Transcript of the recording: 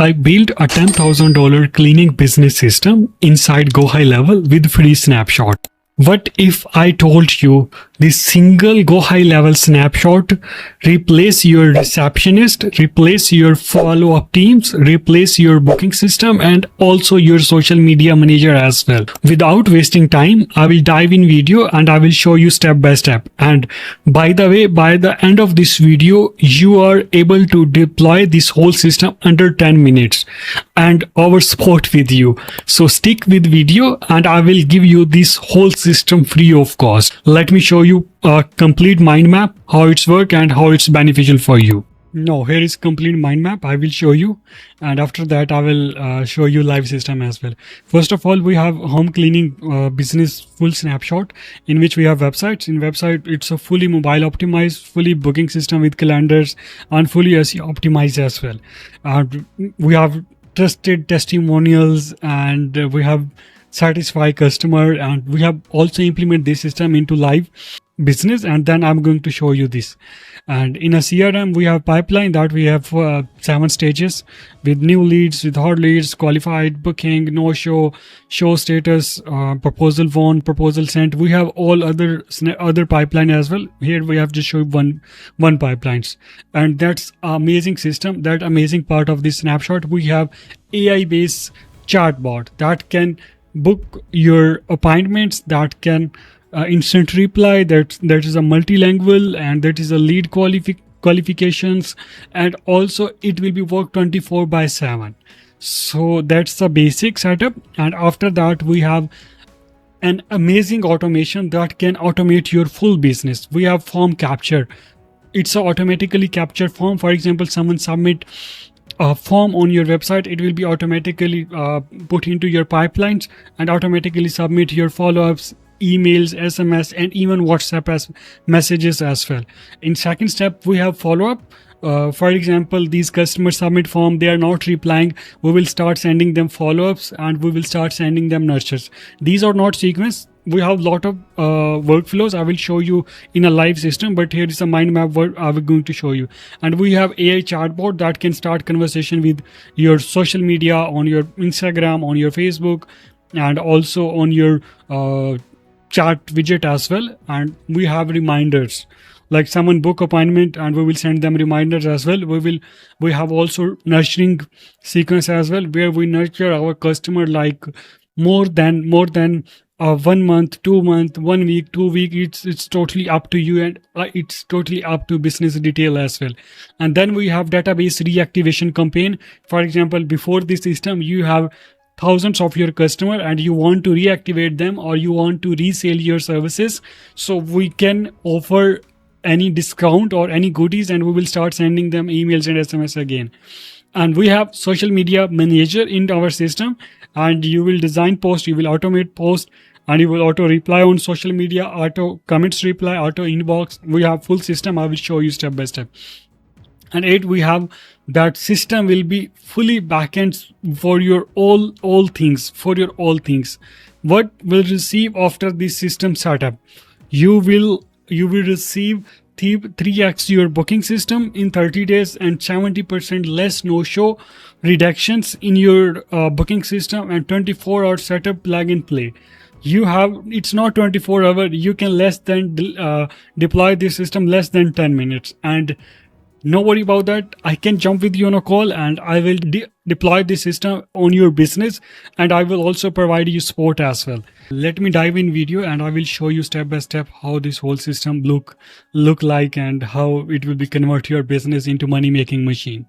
I built a $10,000 cleaning business system inside GoHighLevel with free Snapshot. What if I told you this single GoHighLevel snapshot replace your receptionist, replace your follow-up teams, replace your booking system, and also your social media manager as well? Without wasting time, I will dive in video and I will show you step by step. And by the way, by the end of this video, you are able to deploy this whole system under 10 minutes and our support with you. So stick with video and I will give you this whole system free of cost. Let me show you a complete mind map, how it's work and how it's beneficial for you. Now here is complete mind map. I will show you, and after that I will show you live system as well. First of all, we have home cleaning business full snapshot, in which we have websites. In website, it's a fully mobile optimized, fully booking system with calendars and fully SEO optimized as well. We have trusted testimonials and we have satisfied customer, and we have also implemented this system into live business, and then I'm going to show you this. And in a CRM, we have pipeline that we have 7 stages with new leads, with hot leads, qualified, booking, no show, show status, proposal won, proposal sent. We have all other pipeline as well. Here we have just showed one pipelines, and that's amazing system. That amazing part of this snapshot, we have AI based chatbot that can book your appointments, that can instant reply, that is a multilingual, and that is a lead qualifications, and also it will be work 24/7. So that's the basic setup. And after that, we have an amazing automation that can automate your full business. We have form capture. It's a automatically capture form. For example, someone submit a form on your website, it will be automatically put into your pipelines and automatically submit your follow-ups, emails, SMS, and even WhatsApp as messages as well. In second step, we have follow-up. For example, these customers submit form, they are not replying, we will start sending them follow-ups and we will start sending them nurtures. These are not sequence. We have a lot of workflows. I will show you in a live system, but here is a mind map what I will going to show you. And we have AI chatbot that can start conversation with your social media, on your Instagram, on your Facebook, and also on your chat widget as well. And we have reminders, like someone book appointment and we will send them reminders as well. We have also nurturing sequence as well, where we nurture our customer like more than 1 month, 2 month, 1 week, 2 week. It's totally up to you, and it's totally up to business detail as well. And then we have database reactivation campaign. For example, before this system, you have thousands of your customer and you want to reactivate them, or you want to resell your services. So we can offer any discount or any goodies, and we will start sending them emails and SMS again. And we have social media manager in our system, and you will design post, you will automate post, and you will auto reply on social media, auto comments reply, auto inbox. We have full system. I will show you step by step. And 8, we have that system will be fully backend for your all things, for your all things. What will receive after this system setup? You will receive 3x your booking system in 30 days and 70% less no-show reductions in your booking system, and 24-hour setup plug and play. It's not 24-hour, you can deploy this system less than 10 minutes. And no worry about that. I can jump with you on a call and I will deploy this system on your business, and I will also provide you support as well. Let me dive in video and I will show you step by step how this whole system look like and how it will be convert your business into money making machine.